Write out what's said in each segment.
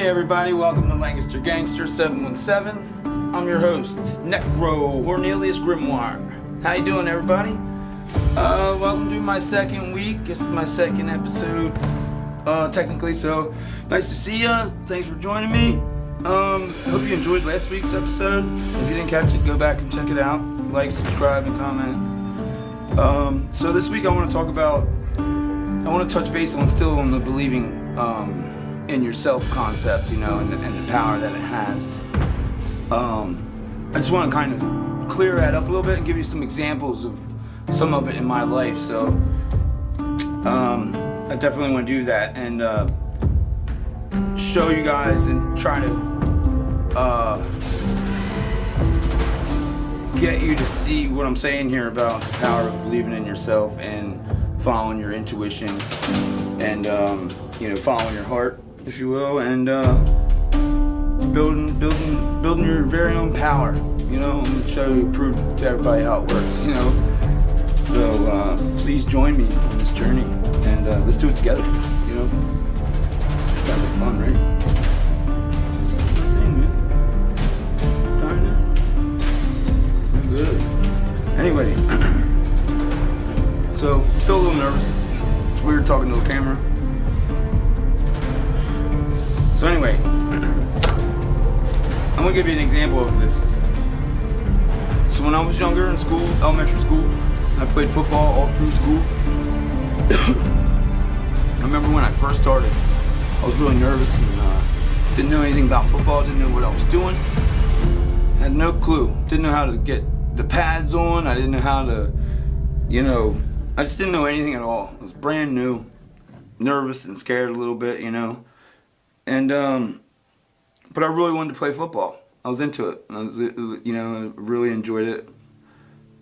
Hey everybody, welcome to Lancaster Gangster 717. I'm your host, Necro Cornelius Grimoire. How you doing, everybody? Welcome to my second week. This is my second episode, technically, so nice to see ya. Thanks for joining me. Hope you enjoyed last week's episode. If you didn't catch it, go back and check it out. Like, subscribe, and comment. So this week I want to touch base on the believing in yourself concept, and the power that it has. I just want to kind of clear that up a little bit and give you some examples of some of it in my life. So I definitely want to do that and show you guys and try to get you to see what I'm saying here about the power of believing in yourself and following your intuition and following your heart, if you will, and building your very own power. I'm gonna prove to everybody how it works. So please join me on this journey, and let's do it together. Sounds like fun, right? Darn it. Good. Anyway, so I'm still a little nervous. It's weird talking to the camera. So anyway, I'm gonna give you an example of this. So when I was younger in school, elementary school, I played football all through school. I remember when I first started, I was really nervous and didn't know anything about football, didn't know what I was doing. Had no clue. Didn't know how to get the pads on. I didn't know how to, I just didn't know anything at all. It was brand new, nervous and scared a little bit, And, but I really wanted to play football. I was into it. I really enjoyed it.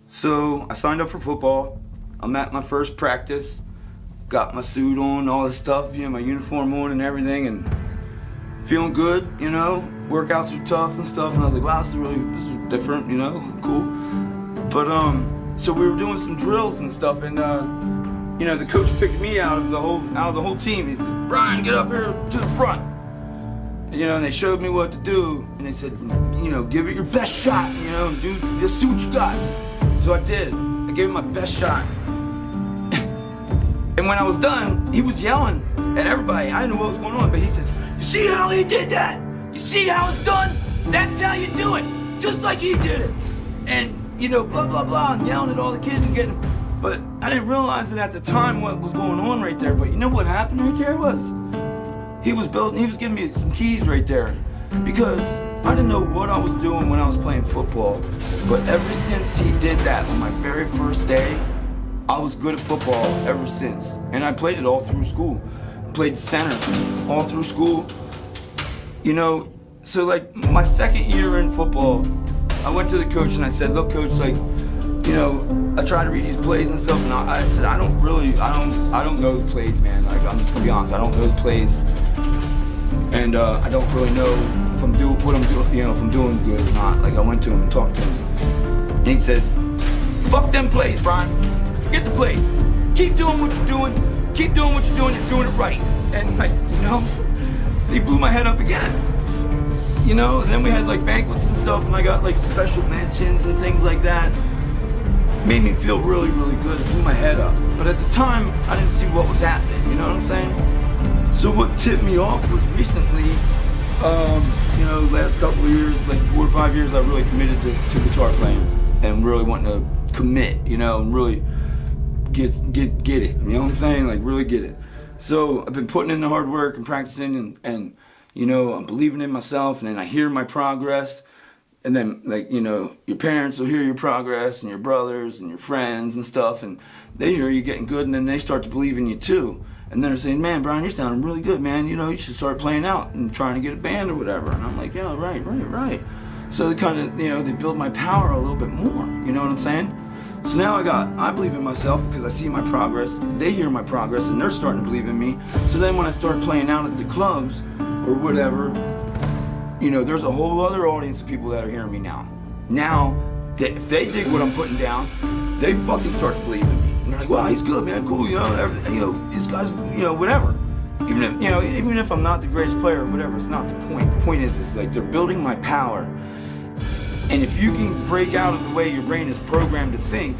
So I signed up for football. I'm at my first practice. Got my suit on, all this stuff, my uniform on and everything, and feeling good, Workouts are tough and stuff, and I was like, wow, this is different, cool. But, so we were doing some drills and stuff, and, the coach picked me out of the whole team. He said, Brian, get up here to the front. And they showed me what to do, and they said, give it your best shot, just see what you got. So I did. I gave it my best shot. And when I was done, he was yelling at everybody. I didn't know what was going on, but he says, you see how he did that? You see how it's done? That's how you do it, just like he did it. And, blah, blah, blah, and yelling at all the kids and getting, but I didn't realize it at the time what was going on right there. But you know what happened right there was, he was giving me some keys right there, because I didn't know what I was doing when I was playing football. But ever since he did that on my very first day, I was good at football ever since. And I played it all through school. Played center all through school. So like my second year in football, I went to the coach and I said, look, coach, I try to read these plays and stuff, and I said, I don't know the plays, man. Like, I'm just gonna be honest, I don't know the plays, and I don't really know if I'm doing what I'm doing, if I'm doing good or not. Like, I went to him and talked to him, and he says, fuck them plays, Brian. Forget the plays. Keep doing what you're doing. Keep doing what you're doing. You're doing it right. And so he blew my head up again. And then we had like banquets and stuff, and I got like special mentions and things like that. Made me feel really, really good. It blew my head up. But at the time, I didn't see what was happening, you know what I'm saying? So what tipped me off was recently, last couple of years, like 4 or 5 years, I really committed to guitar playing and really wanting to commit, and really get it, you know what I'm saying? Like, really get it. So I've been putting in the hard work and practicing and I'm believing in myself, and then I hear my progress. And then, your parents will hear your progress, and your brothers and your friends and stuff, and they hear you getting good, and then they start to believe in you too. And then they're saying, man, Brian, you're sounding really good, man. You should start playing out and trying to get a band or whatever. And I'm like, yeah, right. So they kind of, they build my power a little bit more, you know what I'm saying? So now I believe in myself because I see my progress, they hear my progress, and they're starting to believe in me. So then when I start playing out at the clubs or whatever, there's a whole other audience of people that are hearing me now. Now, if they dig what I'm putting down, they fucking start to believe in me. And they're like, wow, he's good, man, cool, this guy's, whatever. Even if I'm not the greatest player or whatever, it's not the point. The point is like they're building my power. And if you can break out of the way your brain is programmed to think,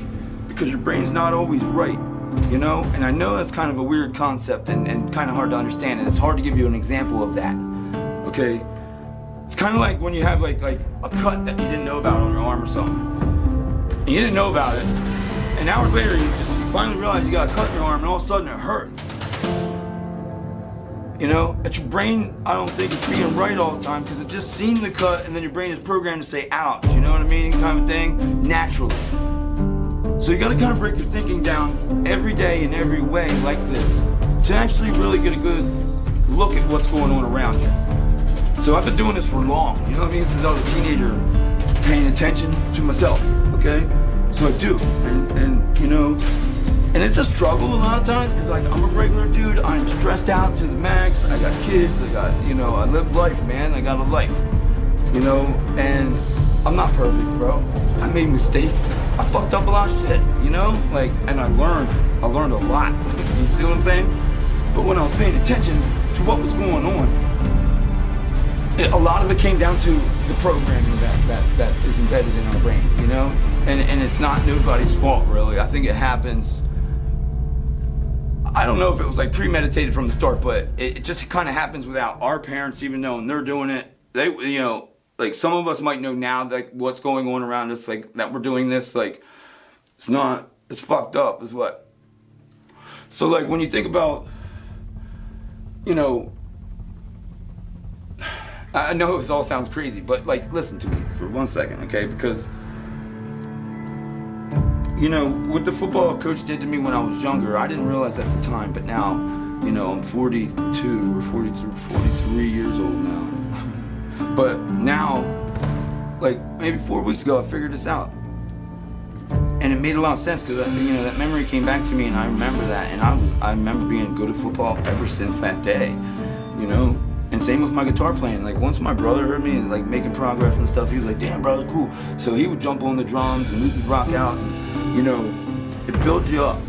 because your brain's not always right, and I know that's kind of a weird concept and kind of hard to understand, and it's hard to give you an example of that, okay? It's kind of like when you have like a cut that you didn't know about on your arm or something, and you didn't know about it, and hours later you finally realize you got a cut in your arm, and all of a sudden it hurts. That your brain, I don't think it's being right all the time, because it just seen the cut and then your brain is programmed to say ouch, you know what I mean, kind of thing, naturally. So you gotta kind of break your thinking down every day in every way like this to actually really get a good look at what's going on around you. So I've been doing this for long, you know what I mean, since I was a teenager, paying attention to myself, okay? So I do, and it's a struggle a lot of times, because like I'm a regular dude, I'm stressed out to the max, I got kids, I live life, man, I got a life, and I'm not perfect, bro. I made mistakes, I fucked up a lot of shit, and I learned a lot, you feel what I'm saying? But when I was paying attention to what was going on, a lot of it came down to the programming that is embedded in our brain, and it's not nobody's fault, really. I think it happens, I don't know if it was like premeditated from the start, but it just kind of happens without our parents even knowing they're doing it. They, like some of us might know now like what's going on around us, like that we're doing this, like it's fucked up is what. So like when you think about, I know this all sounds crazy, but like listen to me for 1 second, okay? Because what the football coach did to me when I was younger, I didn't realize at the time, but now, I'm 42 or 43 years old now. But now, like maybe 4 weeks ago, I figured this out. And it made a lot of sense, because that memory came back to me, and I remember that, and I remember being good at football ever since that day, And same with my guitar playing. Like once my brother heard me like making progress and stuff, he was like, "Damn, bro, that's cool." So he would jump on the drums and we would rock out, and it builds you up.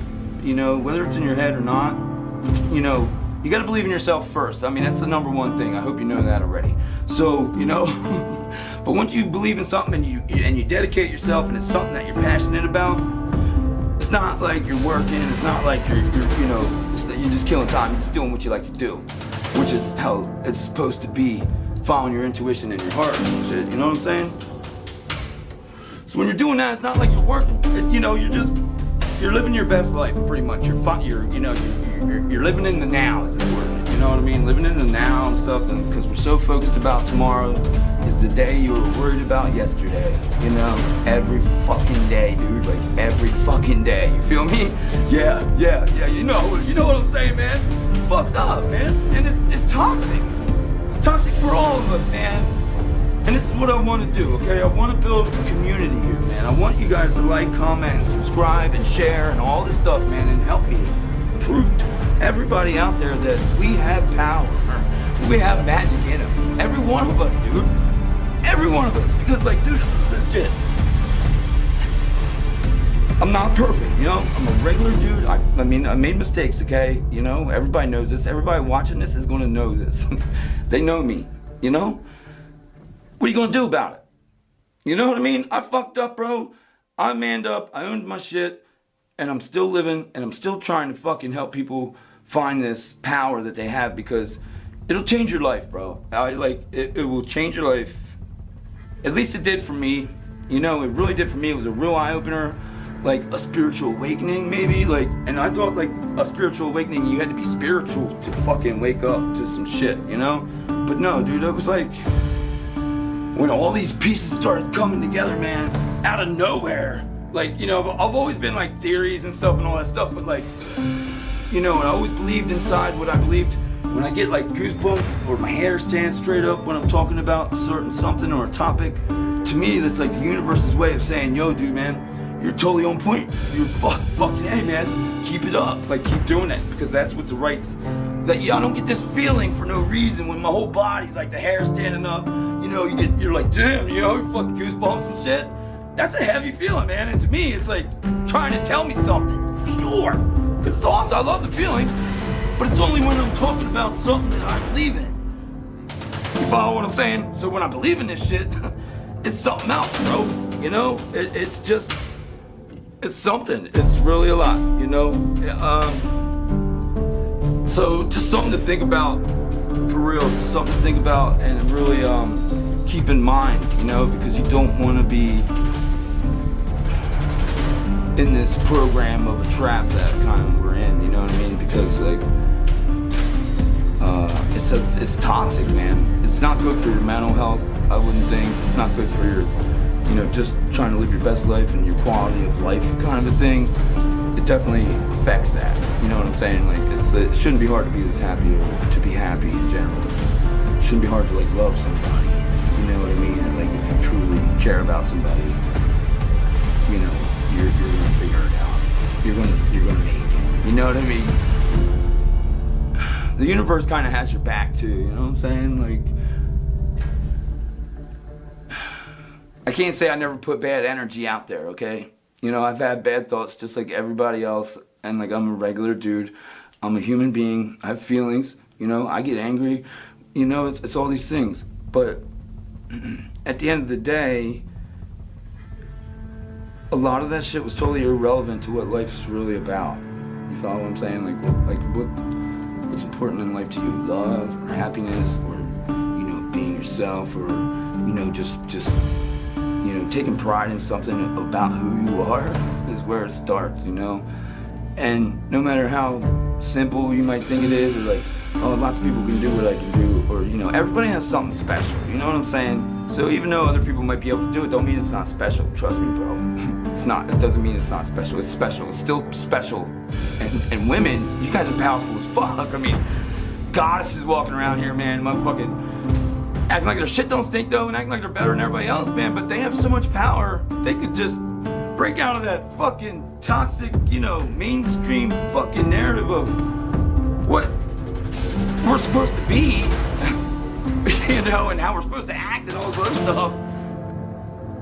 Whether it's in your head or not, you got to believe in yourself first. I mean, that's the number one thing. I hope you know that already. So but once you believe in something and you dedicate yourself, and it's something that you're passionate about, it's not like you're working. It's not like you're just killing time. You're just doing what you like to do, which is how it's supposed to be, following your intuition and your heart and shit, you know what I'm saying? So when you're doing that, it's not like you're working. You're living your best life, pretty much. You're living in the now is important, you know what I mean? Living in the now and stuff, and because we're so focused about tomorrow is the day you were worried about yesterday, every fucking day, dude, like every fucking day, you feel me? Yeah, you know what I'm saying, man? Fucked up, man, and it's toxic. It's toxic for all of us, man. And this is what I want to do, okay? I want to build a community here, man. I want you guys to like, comment, and subscribe, and share, and all this stuff, man, and help me prove to everybody out there that we have power. We have magic in us. Every one of us, dude. Every one of us. Because, like, dude, legit. I'm not perfect, I'm a regular dude. I made mistakes, okay? Everybody knows this. Everybody watching this is gonna know this. They know me, What are you gonna do about it? You know what I mean? I fucked up, bro. I manned up. I owned my shit. And I'm still living, and I'm still trying to fucking help people find this power that they have, because it'll change your life, bro. It will change your life. At least it did for me. It really did for me. It was a real eye-opener. Like a spiritual awakening, maybe, and I thought like a spiritual awakening, you had to be spiritual to fucking wake up to some shit, But no, dude, it was like when all these pieces started coming together, man, out of nowhere. Like, I've always been like theories and stuff and all that stuff, but like, and I always believed inside what I believed. When I get like goosebumps or my hair stands straight up when I'm talking about a certain something or a topic, to me, that's like the universe's way of saying, yo, dude, man, you're totally on point. You're fucking A, man. Keep it up. Like, keep doing it, because that's what's the right. That I don't get this feeling for no reason when my whole body's like the hair standing up. You're like, damn, you're fucking goosebumps and shit. That's a heavy feeling, man. And to me, it's like trying to tell me something for sure. Because it's awesome. I love the feeling. But it's only when I'm talking about something that I believe in. You follow what I'm saying? So when I believe in this shit, it's something else, bro. You know, it's just, it's something. It's really a lot, you know? So just something to think about, for real. Just something to think about and really keep in mind, you know, because you don't want to be in this program of a trap that kind of we're in, you know what I mean? Because like, it's toxic, man. It's not good for your mental health, I wouldn't think. It's not good for your, you know, just trying to live your best life and your quality of life kind of a thing. It definitely affects that, you know what I'm saying? Like, it shouldn't be hard to be this happy or to be happy in general. It shouldn't be hard to like love somebody, you know what I mean? And like, if you truly care about somebody, you know, you're gonna figure it out. You're gonna make it. You know what I mean? The universe kind of has your back too. You know what I'm saying? Like, I can't say I never put bad energy out there. Okay? You know, I've had bad thoughts just like everybody else, and like I'm a regular dude. I'm a human being. I have feelings. You know, I get angry. You know, it's all these things. But at the end of the day, a lot of that shit was totally irrelevant to what life's really about. You follow what I'm saying? What's important in life to you? Love or happiness, or, you know, being yourself, or, you know, just you know, taking pride in something about who you are is where it starts, you know? And no matter how simple you might think it is, or like, oh, lots of people can do what I can do, or, you know, everybody has something special, you know what I'm saying? So even though other people might be able to do it, don't mean it's not special. Trust me, bro. It's not. It doesn't mean it's not special. It's special. It's still special. And women, you guys are powerful as fuck. I mean, goddesses walking around here, man, motherfucking acting like their shit don't stink though, and acting like they're better than everybody else, man. But they have so much power. If they could just break out of that fucking toxic, you know, mainstream fucking narrative of what we're supposed to be, you know, and how we're supposed to act and all this other stuff,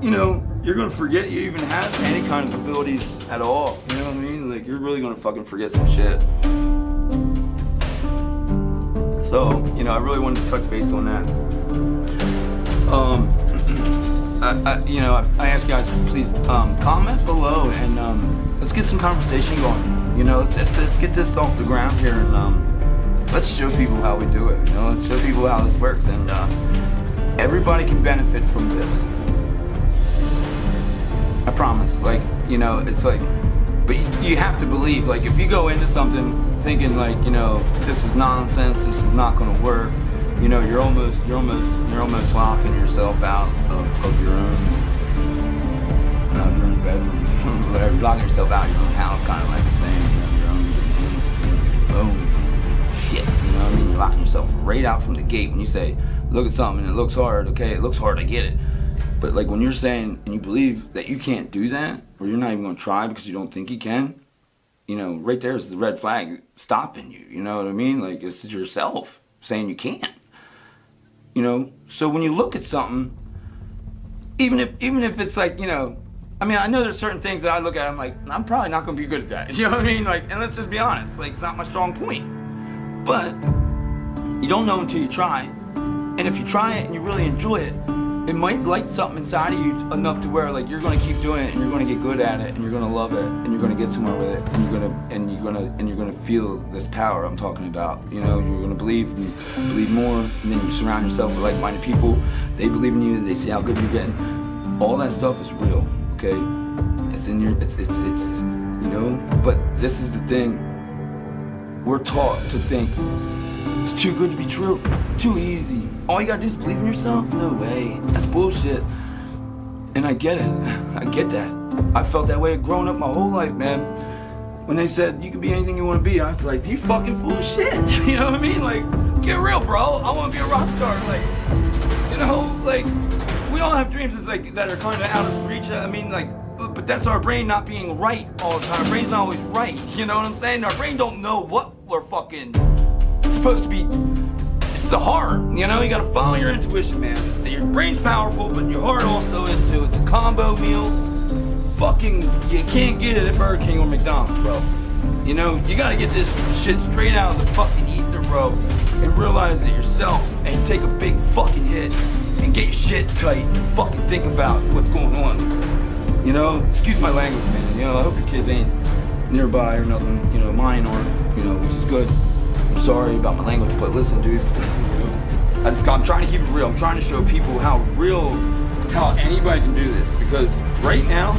you know, you're gonna forget you even have any kind of abilities at all. You know what I mean? Like, you're really gonna fucking forget some shit. So, you know, I really wanted to touch base on that. You know, I ask you guys to please comment below and let's get some conversation going. You know, let's get this off the ground here, and let's show people how we do it. You know, let's show people how this works, and everybody can benefit from this. I promise. Like, you know, it's like, but you have to believe. Like, if you go into something thinking like, you know, this is nonsense, this is not going to work, you know, you're almost locking yourself out of your own bedroom, whatever. You're locking yourself out of your own house, kind of like a thing. You know, your own shit. You know what I mean? You're locking yourself right out from the gate when you say, look at something and it looks hard. Okay, it looks hard. I get it. But like when you're saying and you believe that you can't do that, or you're not even going to try because you don't think you can, you know, right there is the red flag stopping you. You know what I mean? Like, it's yourself saying you can't. You know, so when you look at something, even if it's like, you know, I mean, I know there's certain things that I look at, I'm like, I'm probably not going to be good at that. You know what I mean? Like, and let's just be honest, like, it's not my strong point. But you don't know until you try. And if you try it and you really enjoy it, it might light something inside of you enough to where like you're going to keep doing it, and you're going to get good at it, and you're going to love it, and you're going to get somewhere with it, and you're going to feel this power I'm talking about. You know, you're going to believe more, and then you surround yourself with like-minded people. They believe in you. They see how good you're getting. All that stuff is real. Okay, it's in your, it's you know. But this is the thing. We're taught to think it's too good to be true, too easy. All you gotta do is believe in yourself? No way. That's bullshit. And I get it. I get that. I felt that way growing up my whole life, man. When they said you can be anything you want to be, I was like, you fucking full of shit. You know what I mean? Like, get real, bro. I want to be a rock star. Like, you know, like, we all have dreams that's like that are kind of out of reach. I mean, like, but that's our brain not being right all the time. Our brain's not always right. You know what I'm saying? Our brain don't know what we're fucking supposed to be. It's the heart, you know, you gotta follow your intuition, man. Your brain's powerful, but your heart also is too. It's a combo meal. Fucking, you can't get it at Burger King or McDonald's, bro. You know, you gotta get this shit straight out of the fucking ether, bro, and realize it yourself, and take a big fucking hit, and get your shit tight, and fucking think about what's going on. You know, excuse my language, man. You know, I hope your kids ain't nearby or nothing. You know, mine aren't. You know, which is good. I'm sorry about my language, but listen, dude. I'm trying to keep it real. I'm trying to show people how anybody can do this, because right now,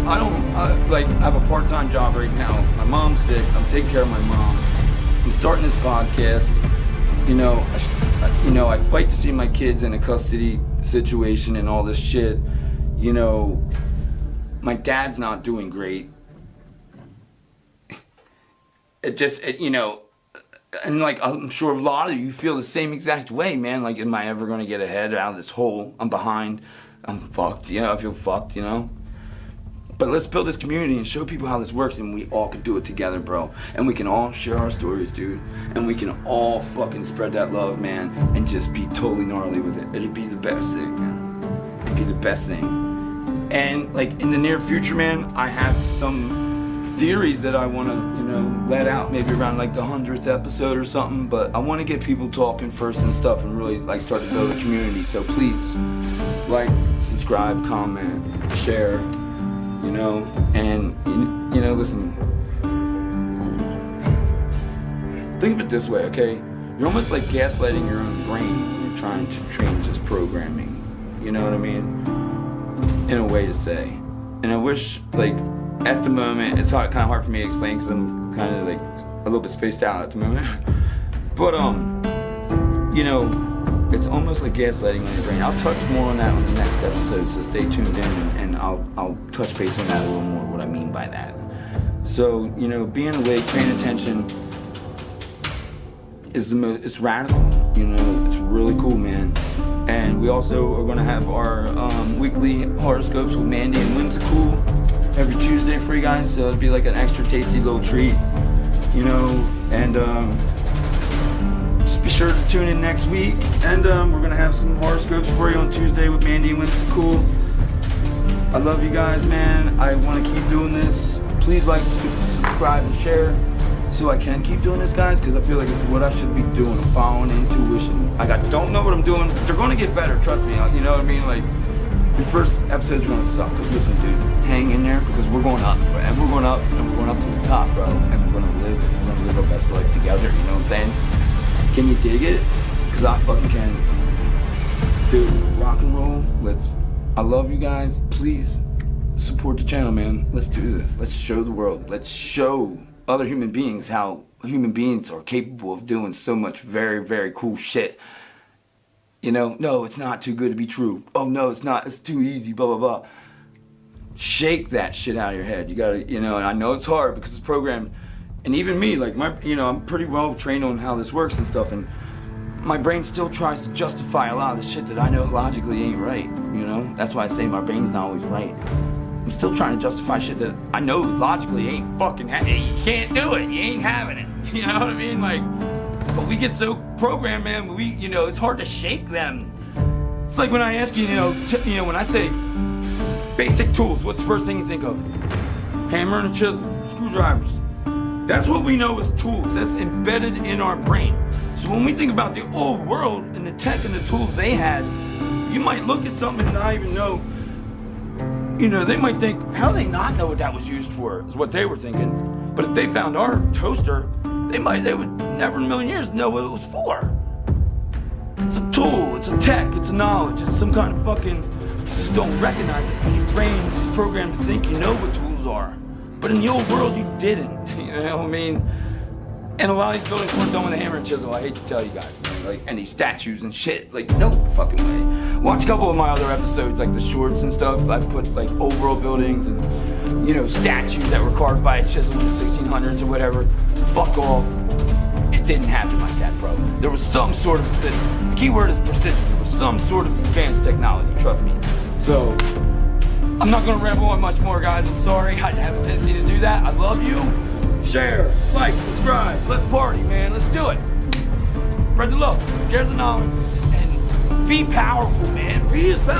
I have a part-time job right now. My mom's sick. I'm taking care of my mom. I'm starting this podcast. You know, I fight to see my kids in a custody situation and all this shit. You know, my dad's not doing great. You know, and like, I'm sure a lot of you feel the same exact way, man. Like, am I ever gonna get ahead out of this hole? I'm behind. I'm fucked. You know, I feel fucked, you know? But let's build this community and show people how this works, and we all can do it together, bro. And we can all share our stories, dude. And we can all fucking spread that love, man, and just be totally gnarly with it. It'd be the best thing, man. It'd be the best thing. And like, in the near future, man, I have some theories that I want to, you know, let out maybe around like the 100th episode or something. But I want to get people talking first and stuff, and really like start to build a community. So please, like, subscribe, comment, share. You know, and you know, listen, think of it this way, okay? You're almost like gaslighting your own brain when you're trying to change this programming. You know what I mean? In a way to say. And I wish, like, at the moment, it's kind of hard for me to explain because I'm kind of like a little bit spaced out at the moment. But you know, it's almost like gaslighting on your brain. I'll touch more on that on the next episode, so stay tuned in, and I'll touch base on that a little more, what I mean by that. So, you know, being awake, paying attention is it's radical, you know, it's really cool, man. And we also are going to have our weekly horoscopes with Mandy and Whimsical every Tuesday for you guys, so it'll be like an extra tasty little treat, you know, and be sure to tune in next week, and we're gonna have some horoscopes for you on Tuesday with Mandy and Whimsical. I love you guys, man. I want to keep doing this. Please like, subscribe, and share, so I can keep doing this, guys, because I feel like it's what I should be doing. I'm following intuition. I don't know what I'm doing, but they're gonna get better. Trust me. You know what I mean? Like, your first episodes are gonna suck, but listen, dude, hang in there, because we're going up, and we're going up, and we're going up to the top, bro. And we're gonna live our best life together. You know what I'm saying? Can you dig it? Because I fucking can. Dude, rock and roll. I love you guys. Please support the channel, man. Let's do this. Let's show the world. Let's show other human beings how human beings are capable of doing so much very, very cool shit. You know, no, it's not too good to be true. Oh, no, it's not. It's too easy, blah, blah, blah. Shake that shit out of your head. You gotta, you know, and I know it's hard because it's programmed. And even me, like, I'm pretty well trained on how this works and stuff, and my brain still tries to justify a lot of the shit that I know logically ain't right, you know? That's why I say my brain's not always right. I'm still trying to justify shit that I know logically ain't fucking you can't do it, you ain't having it, you know what I mean? Like, but we get so programmed, man, you know, it's hard to shake them. It's like when I ask you, you know, when I say basic tools, what's the first thing you think of? Hammer and a chisel, screwdrivers. That's what we know as tools. That's embedded in our brain. So when we think about the old world and the tech and the tools they had, you might look at something and not even know. You know, they might think, how do they not know what that was used for, is what they were thinking. But if they found our toaster, they would never in a million years know what it was for. It's a tool, it's a tech, it's a knowledge, it's some kind of fucking, you just don't recognize it because your brain is programmed to think you know what tools are. But in the old world, you didn't, you know what I mean? And a lot of these buildings weren't done with a hammer and chisel, I hate to tell you guys, man. Like, and these statues and shit, like, no fucking way. Watch a couple of my other episodes, like the shorts and stuff. I put, like, old world buildings and, you know, statues that were carved by a chisel in the 1600s or whatever. Fuck off. It didn't happen like that, bro. There was some sort of, the key word is precision. There was some sort of advanced technology, trust me. So, I'm not gonna ramble on much more, guys. I'm sorry. I have a tendency to do that. I love you. Share, like, subscribe. Let's party, man. Let's do it. Spread the love. Share the knowledge. And be powerful, man. Be as powerful.